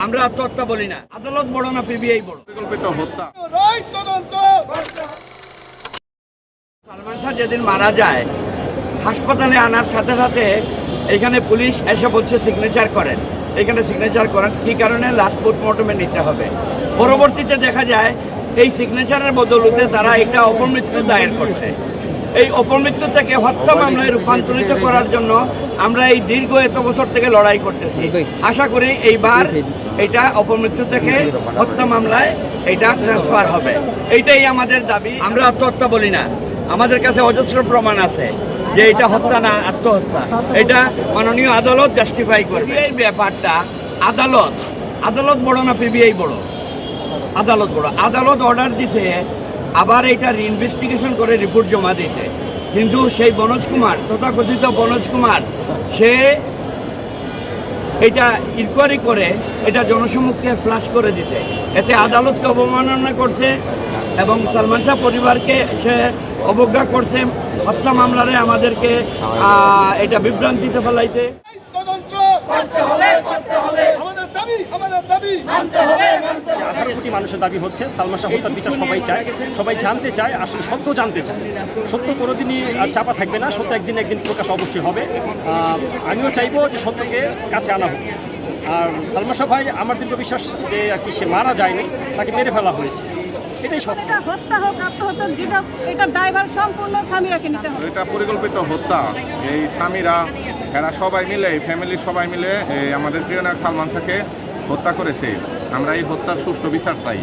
আমরা আত্মহত্যা বলি না, আদালত বড় না পিবিআই বড়। পরিকল্পিত হত্যা। সালমান শাহ যেদিন মারা যায় হাসপাতালে আনার সাথে সাথে এখানে পুলিশ এসে বলছে সিগনেচার করেন, এখানে সিগনেচার করেন কী কারণে লাশ পোস্টমর্টমে নিতে হবে। পরবর্তীতে দেখা যায় এই সিগনেচারের বদলতে তারা একটা অপমৃত্যু দায়ের করছে। এই অপমৃত্যু থেকে হত্যা মামলায় রূপান্তরিত করার জন্য আমরা এই দীর্ঘ এত বছর থেকে লড়াই করতেছি। আশা করি এইবার এটা অপমৃত্যু থেকে হত্যা মামলায় এটা ট্রান্সফার হবে, এইটাই আমাদের দাবি। আমরা আত্মহত্যা বলি না, আমাদের কাছে অজস্র প্রমাণ আছে যে এটা হত্যা না আত্মহত্যা। এটা মাননীয় আদালত জাস্টিফাই করবে। এই ব্যাপারটা আদালত বড় না পিবিআই বড়? আদালত বড়। আদালত অর্ডার দিছে, আবার এটা ইনভেস্টিগেশন করে রিপোর্ট জমা দিয়েছে, কিন্তু সেই বনোজ কুমার, তথাকথিত বনোজ কুমার, সে এটা ইনকোয়ারি করে এটা জনসমক্ষে ফ্লাশ করে দিছে। এতে আদালতকে অবমাননা করছে এবং সালমান শাহ পরিবারকে সে অবজ্ঞা করছে। হত্যা মামলারে আমাদেরকে এটা বিভ্রান্তিতে ফেলাইছে। কোটি মানুষের দাবি হচ্ছে সালমান শাহ হত্যার বিচার সবাই চায়, সবাই জানতে চায়, আসলে সত্য জানতে চায়। সত্য কোনোদিনই চাপা থাকবে না, সত্য একদিন প্রকাশ অবশ্যই হবে। আমিও চাইবো যে সত্যকে কাছে আনা হোক। আর সালমান শাহ ভাই, আমার দীর্ঘ বিশ্বাস যে আর কি সে মারা যায়নি, তাকে মেরে ফেলা হয়েছে, সেটাই সত্য। হত্যা হোক আত্মহত্যা, যেটা এটা দায়ভার সম্পূর্ণ স্বামীরাকে নিতে হবে। এটা পরিকল্পিত হত্যা। এই স্বামীরা এরা সবাই মিলে, ফ্যামিলির সবাই মিলে আমাদের প্রিয় নায়ক সালমান শাহকে হত্যা করেছে। আমরা এই হত্যার সুষ্ঠু বিচার চাই।